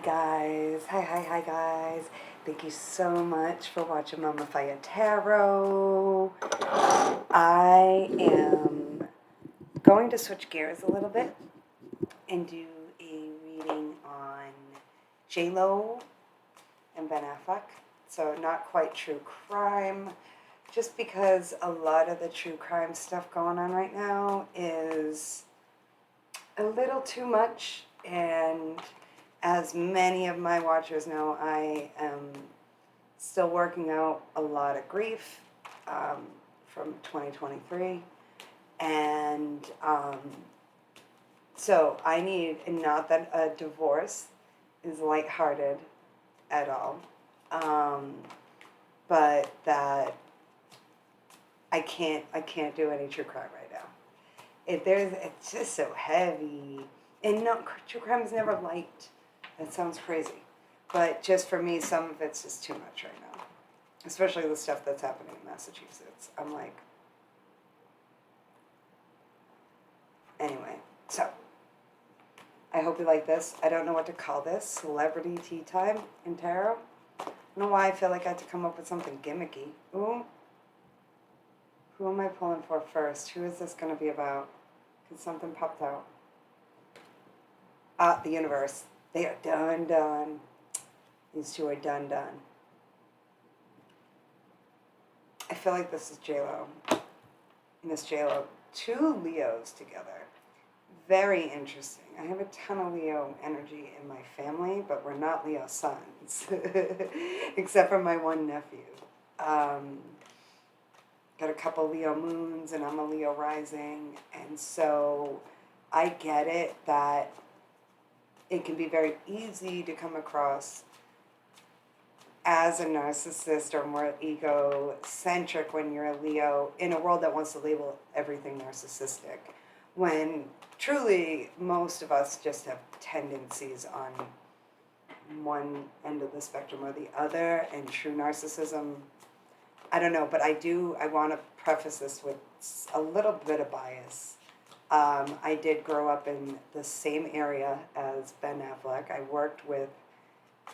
Guys, hi guys. Thank you so much for watching mamafiyatarot. I am going to switch gears a little bit and do a reading on J-Lo and Ben Affleck. So not quite true crime, just because a lot of the true crime stuff going on right now is a little too much, and as many of my watchers know, I am still working out a lot of grief from 2023. And so I need, and not that a divorce is lighthearted at all, but that I can't do any true crime right now. It's just so heavy. And no, true crime is never light. That sounds crazy. But just for me, some of it's just too much right now. Especially the stuff that's happening in Massachusetts. I'm like... Anyway, so... I hope you like this. I don't know what to call this. Celebrity tea time in tarot. I don't know why I feel like I had to come up with something gimmicky. Ooh. Who am I pulling for first? Who is this going to be about? Because something popped out. The universe. They are done. These two are done. I feel like this is J-Lo. Miss J-Lo. Two Leos together. Very interesting. I have a ton of Leo energy in my family, but we're not Leo sons. Except for my one nephew. Got a couple Leo moons, and I'm a Leo rising. And so I get it that it can be very easy to come across as a narcissist or more egocentric when you're a Leo in a world that wants to label everything narcissistic. When truly most of us just have tendencies on one end of the spectrum or the other, and true narcissism, I don't know, but I want to preface this with a little bit of bias. I did grow up in the same area as Ben Affleck. I worked with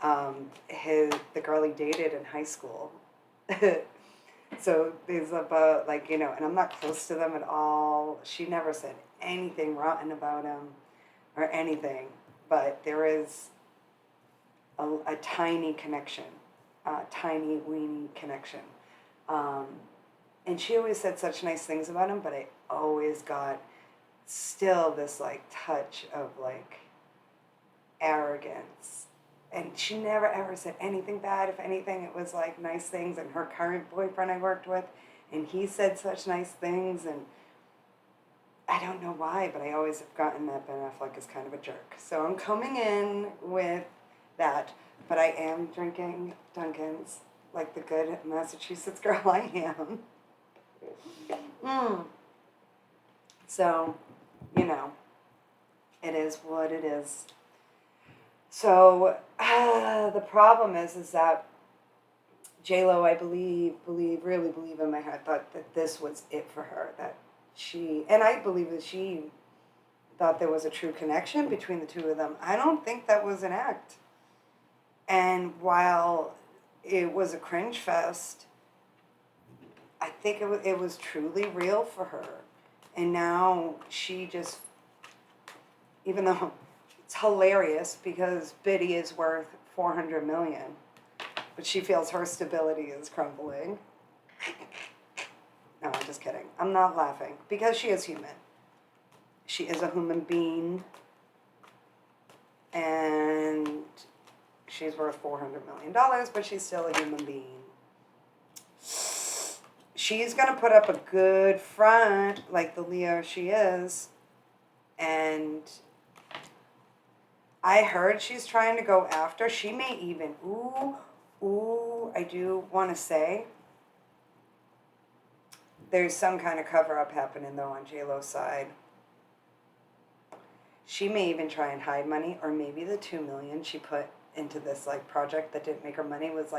the girl he dated in high school. So there's about, and I'm not close to them at all. She never said anything rotten about him or anything, but there is a tiny connection, tiny, weeny connection. And she always said such nice things about him, but I always got still this touch of arrogance, and she never ever said anything bad. If anything, it was nice things. And her current boyfriend I worked with, and he said such nice things, and I don't know why, but I always have gotten that Ben Affleck is kind of a jerk. So I'm coming in with that, but I am drinking Dunkin's like the good Massachusetts girl I am. So, it is what it is. So, the problem is that J-Lo, I really believe in my heart, thought that this was it for her. And I believe that she thought there was a true connection between the two of them. I don't think that was an act. And while it was a cringe fest, I think it was truly real for her. And now she just, even though it's hilarious because Biddy is worth $400 million, but she feels her stability is crumbling. No, I'm just kidding. I'm not laughing because she is human. She is a human being, and she's worth $400 million, but she's still a human being. She's going to put up a good front, like the Leo she is. And I heard she's trying to go after. She may even, I do want to say, there's some kind of cover-up happening, though, on J-Lo's side. She may even try and hide money, or maybe the $2 million she put into this project that didn't make her money was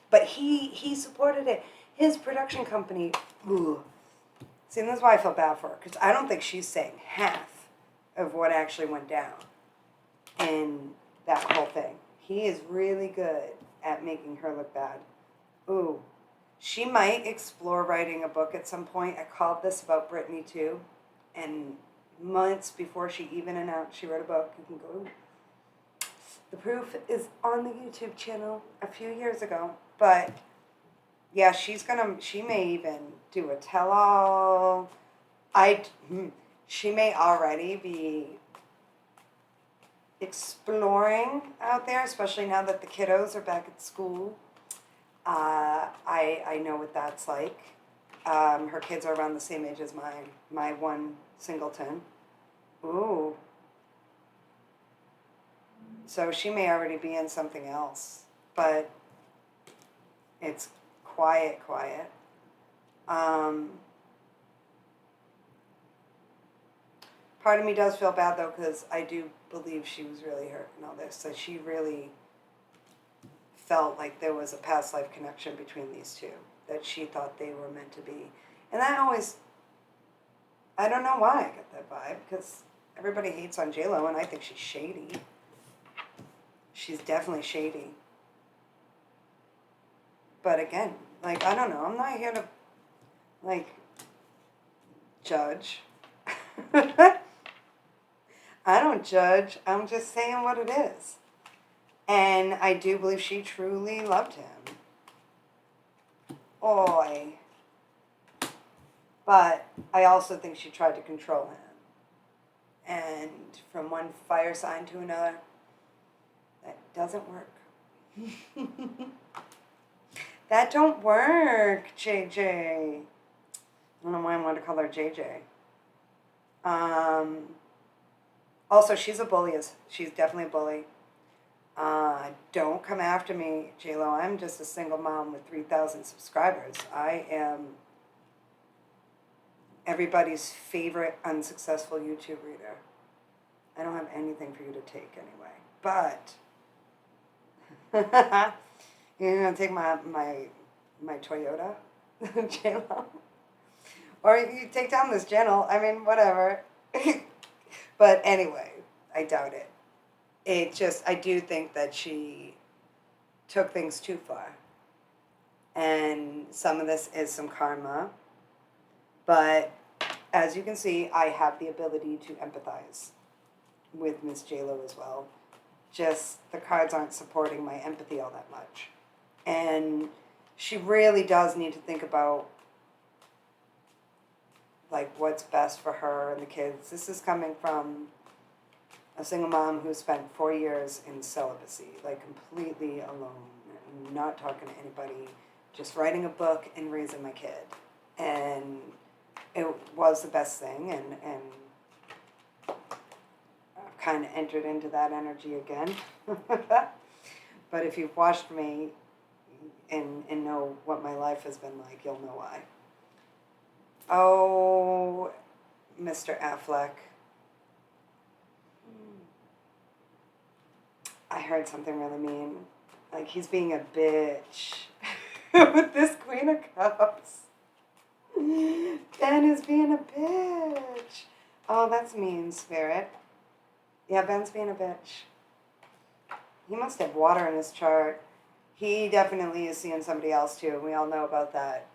but he supported it. His production company, See, and that's why I feel bad for her, because I don't think she's saying half of what actually went down in that whole thing. He is really good at making her look bad. Ooh. She might explore writing a book at some point. I called this about Brittany too. And months before she even announced she wrote a book, you can go. The proof is on the YouTube channel a few years ago. But yeah, she may even do a tell-all. She may already be exploring out there, especially now that the kiddos are back at school. I know what that's like. Her kids are around the same age as mine. My one singleton. Ooh. So she may already be in something else, but it's quiet. Part of me does feel bad though, because I do believe she was really hurt in all this. So she really felt like there was a past life connection between these two, that she thought they were meant to be. And I don't know why I get that vibe, because everybody hates on J-Lo, and I think she's shady. She's definitely shady. But again, like, I don't know. I'm not here to, like, judge. I don't judge. I'm just saying what it is. And I do believe she truly loved him. Oy. But I also think she tried to control him. And from one fire sign to another, that doesn't work. That don't work, JJ. I don't know why I wanted to call her JJ. Also, she's a bully. She's definitely a bully. Don't come after me, J-Lo. I'm just a single mom with 3,000 subscribers. I am everybody's favorite unsuccessful YouTube reader. I don't have anything for you to take anyway. But you're going to take my Toyota, J-Lo? Or you take down this channel. I mean, whatever. But anyway, I doubt it. I do think that she took things too far. And some of this is some karma. But as you can see, I have the ability to empathize with Miss J-Lo as well. Just the cards aren't supporting my empathy all that much. And she really does need to think about, like, what's best for her and the kids. This is coming from a single mom who spent 4 years in celibacy, like completely alone, not talking to anybody, just writing a book and raising my kid. And it was the best thing, and I've kind of entered into that energy again. But if you've watched me and know what my life has been like, you'll know why. Oh, Mr. Affleck. I heard something really mean. Like, he's being a bitch with this Queen of Cups. Ben is being a bitch. Oh, that's mean, Spirit. Yeah, Ben's being a bitch. He must have water in his chart. He definitely is seeing somebody else, too. We all know about that.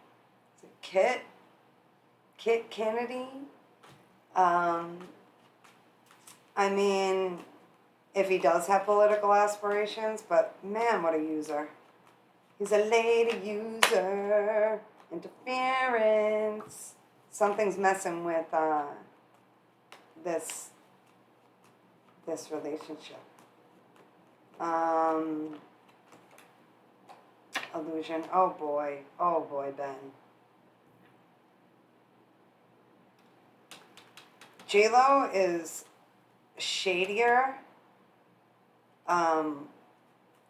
Is it Kit? Kit Kennedy? I mean, if he does have political aspirations, but man, what a user. He's a lady user. Interference. Something's messing with this relationship. Illusion. Oh boy, Ben. J-Lo is shadier.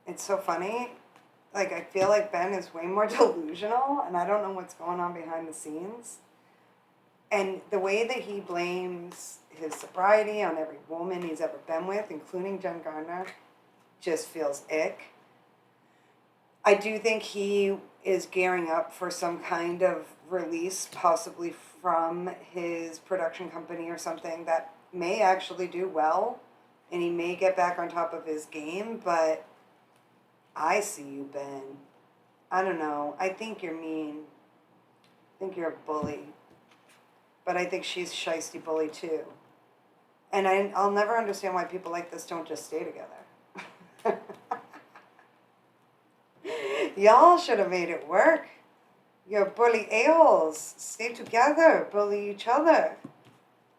It's so funny. Like, I feel like Ben is way more delusional, and I don't know what's going on behind the scenes. And the way that he blames his sobriety on every woman he's ever been with, including Jen Gardner, just feels ick. I do think he is gearing up for some kind of release, possibly from his production company or something, that may actually do well, and he may get back on top of his game, but I see you, Ben. I don't know. I think you're mean. I think you're a bully. But I think she's shiesty bully too. And I'll never understand why people like this don't just stay together. Y'all should have made it work. You're bully a-holes. Stay together. Bully each other.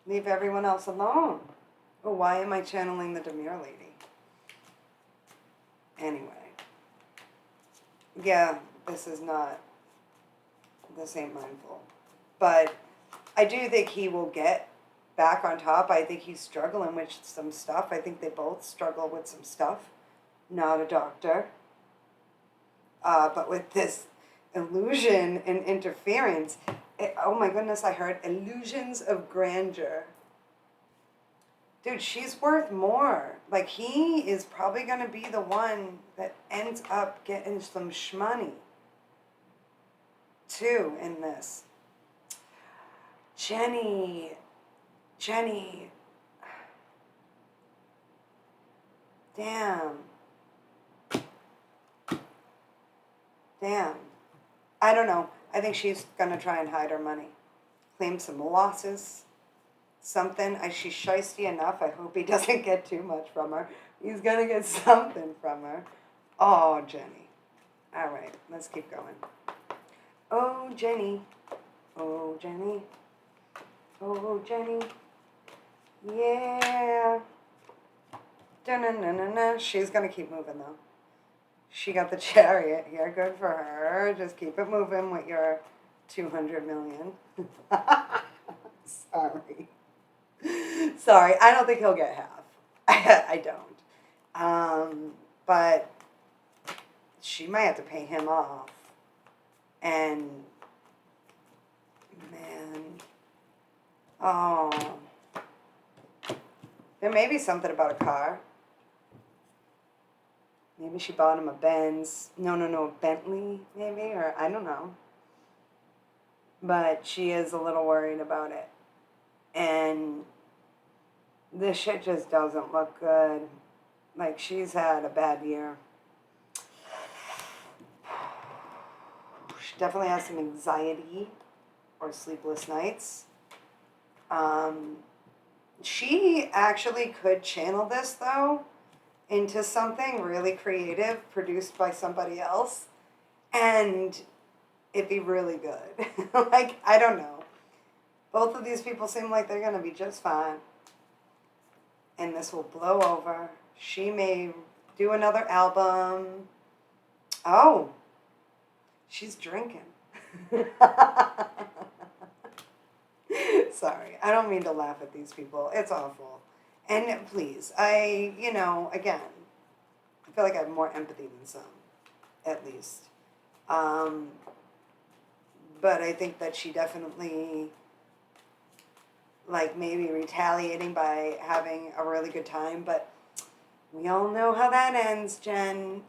Leave everyone else alone. Oh, why am I channeling the Demure lady? Anyway. Yeah, this ain't mindful. But I do think he will get back on top. I think he's struggling with some stuff. I think they both struggle with some stuff. Not a doctor. But with this illusion and interference, oh my goodness, I heard illusions of grandeur. Dude, she's worth more. Like, he is probably going to be the one that ends up getting some shmoney, too, in this. Jenny. Damn. I don't know. I think she's going to try and hide her money. Claim some losses. Something. She's shiesty enough. I hope he doesn't get too much from her. He's going to get something from her. Oh, Jenny. All right. Let's keep going. Oh, Jenny. Oh, Jenny. Oh, Jenny. Yeah. Da-na-na-na-na. She's going to keep moving, though. She got the Chariot here. Good for her. Just keep it moving with your 200 million. Sorry. I don't think he'll get half. I don't. But she might have to pay him off. And, man. Oh. There may be something about a car. Maybe she bought him a Benz. No, a Bentley, maybe, or I don't know. But she is a little worried about it. And this shit just doesn't look good. Like, she's had a bad year. She definitely has some anxiety or sleepless nights. She actually could channel this, though, into something really creative produced by somebody else, and it'd be really good. Like, I don't know. Both of these people seem like they're going to be just fine, and this will blow over. She may do another album. Oh, she's drinking. Sorry, I don't mean to laugh at these people. It's awful. And please, again, I feel like I have more empathy than some, at least. But I think that she definitely, like, maybe retaliating by having a really good time. But we all know how that ends, Jen.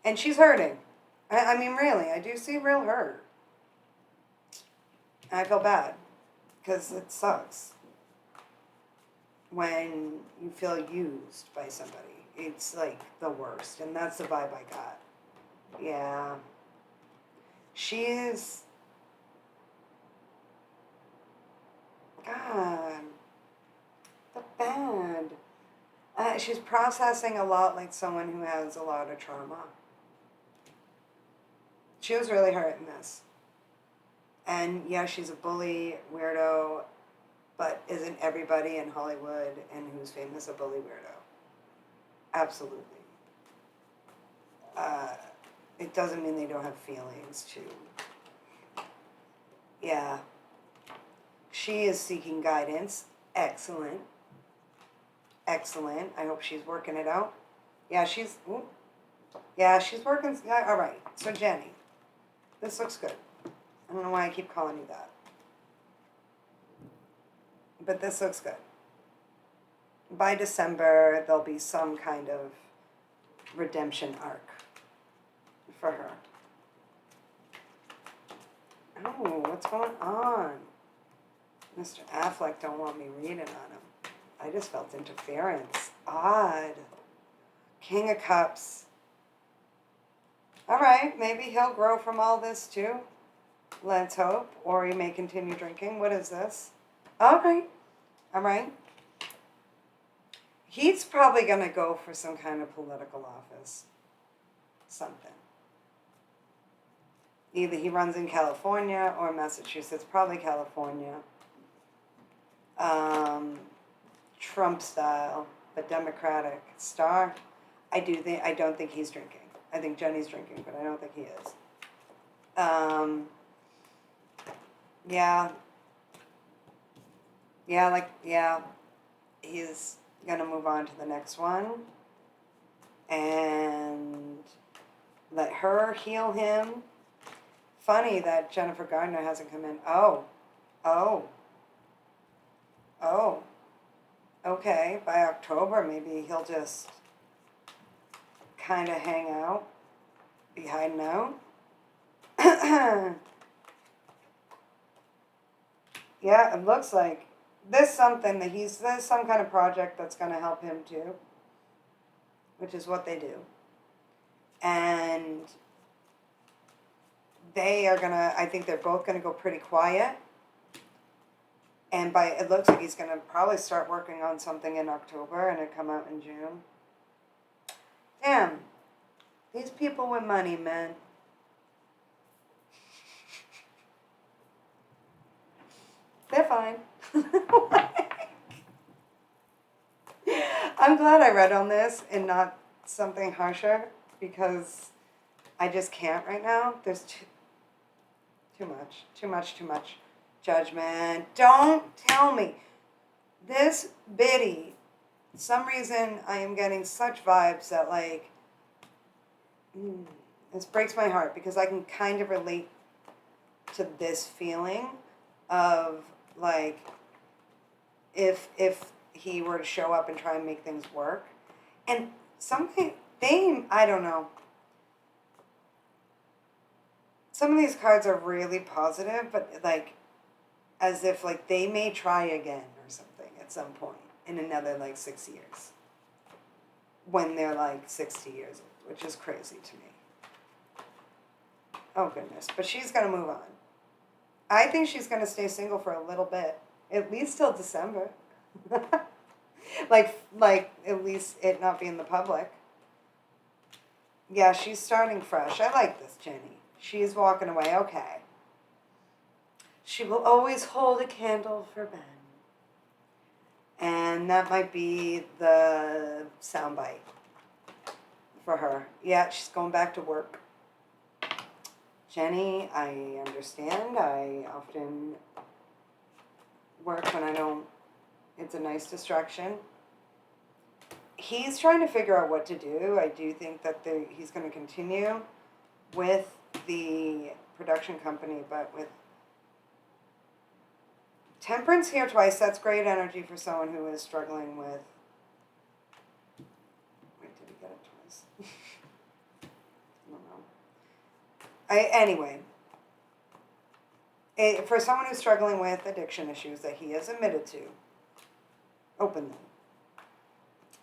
And she's hurting. I mean, really, I do see real hurt. And I feel bad, because it sucks when you feel used by somebody. It's like the worst, and that's the vibe I got. Yeah. She is... God. The bad. She's processing a lot like someone who has a lot of trauma. She was really hurt in this. And yeah, she's a bully, weirdo, but isn't everybody in Hollywood and who's famous a bully weirdo? Absolutely. It doesn't mean they don't have feelings, too. Yeah. She is seeking guidance. Excellent. Excellent. I hope she's working it out. Yeah, she's... Ooh. Yeah, she's working... Yeah, all right. So, Jenny, this looks good. I don't know why I keep calling you that. But this looks good. By December, there'll be some kind of redemption arc for her. Oh, what's going on? Mr. Affleck don't want me reading on him. I just felt interference. Odd. King of Cups. All right, maybe he'll grow from all this too. Let's hope. Or he may continue drinking. What is this? All right. All right. He's probably going to go for some kind of political office. Something. Either he runs in California or Massachusetts. Probably California. Trump style, but Democratic star. I don't think he's drinking. I think Jenny's drinking, but I don't think he is. Yeah. Yeah, he's gonna move on to the next one and let her heal him. Funny that Jennifer Gardner hasn't come in. Oh. Okay, by October maybe he'll just kind of hang out, be hiding out. Yeah, it looks like there's some kind of project that's going to help him too, which is what they do. And I think they're both going to go pretty quiet. And it looks like he's going to probably start working on something in October and it come out in June. Damn, these people with money, man. They're fine. I'm glad I read on this and not something harsher because I just can't right now. There's too much judgment. Don't tell me. This biddy, some reason I am getting such vibes that like, this breaks my heart because I can kind of relate to this feeling of like, if he were to show up and try and make things work. And I don't know. Some of these cards are really positive, but like, as if like they may try again or something at some point in another like 6 years. When they're like 60 years old, which is crazy to me. Oh goodness, but she's gonna move on. I think she's gonna stay single for a little bit, at least till December. like at least it not be in the public. Yeah, she's starting fresh. I like this, Jenny. She's walking away. Okay. She will always hold a candle for Ben. And that might be the soundbite for her. Yeah, she's going back to work. Jenny, I understand. I often work when I don't. It's a nice distraction. He's trying to figure out what to do. I do think that he's going to continue with the production company, but with Temperance here twice, that's great energy for someone who is struggling with... Wait, did he get it twice? I don't know. Anyway, for someone who's struggling with addiction issues that he has admitted to openly,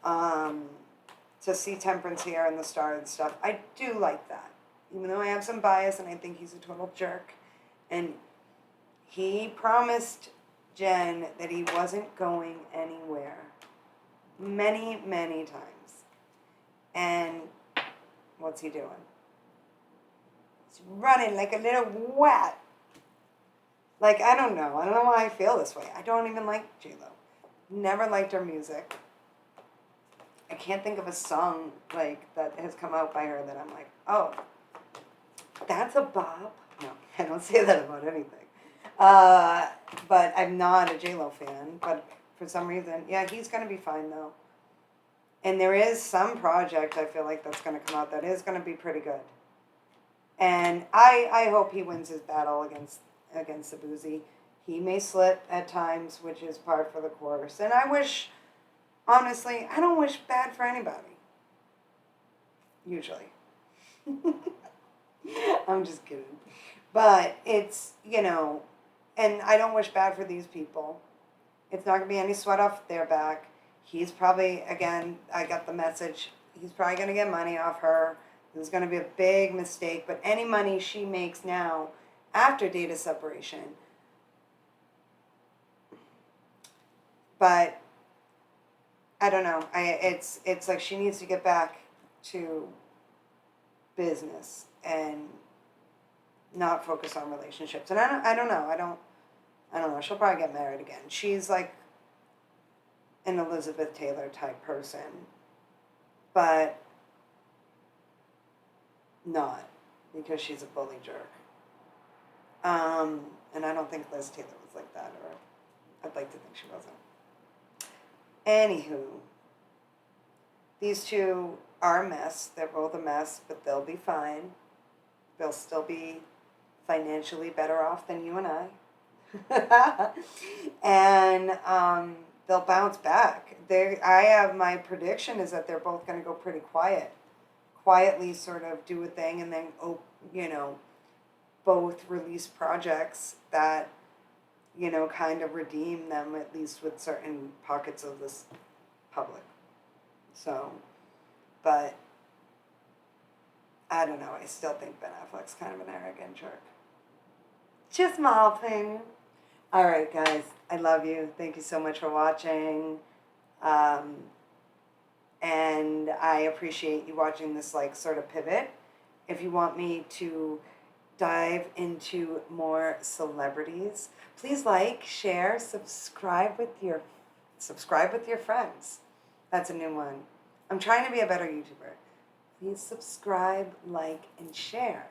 to see Temperance here and the star and stuff, I do like that. Even though I have some bias and I think he's a total jerk. And he promised Jen that he wasn't going anywhere many, many times. And what's he doing? He's running like a little wet. Like, I don't know. I don't know why I feel this way. I don't even like J-Lo. Never liked her music. I can't think of a song like that has come out by her that I'm like, oh, that's a bop. No, I don't say that about anything. But I'm not a J-Lo fan. But for some reason, yeah, he's going to be fine though. And there is some project I feel like that's going to come out that is going to be pretty good. And I hope he wins his battle against the boozy. He may slip at times, which is par for the course. And I wish, honestly, I don't wish bad for anybody. Usually. I'm just kidding. But it's, and I don't wish bad for these people. It's not going to be any sweat off their back. He's probably, again, I got the message, he's probably going to get money off her. It's going to be a big mistake, but any money she makes now after data separation, but I don't know. It's like she needs to get back to business and not focus on relationships. And I don't know. I don't know. She'll probably get married again. She's like an Elizabeth Taylor type person, but not because she's a bully jerk. And I don't think Liz Taylor was like that, or I'd like to think she wasn't. Anywho, these two are a mess. They're both a mess, but they'll be fine. They'll still be financially better off than you and I. And they'll bounce back. I have my prediction is that they're both going to go pretty quietly sort of do a thing, and then, both release projects that, kind of redeem them, at least with certain pockets of this public. So, but I don't know. I still think Ben Affleck's kind of an arrogant jerk. Just my opinion. All right, guys. I love you. Thank you so much for watching. And I appreciate you watching this, sort of pivot. If you want me to dive into more celebrities, please share, subscribe with your friends. That's a new one. I'm trying to be a better YouTuber. Please subscribe, and share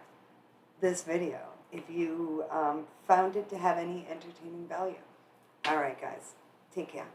this video if you found it to have any entertaining value. All right, guys. Take care.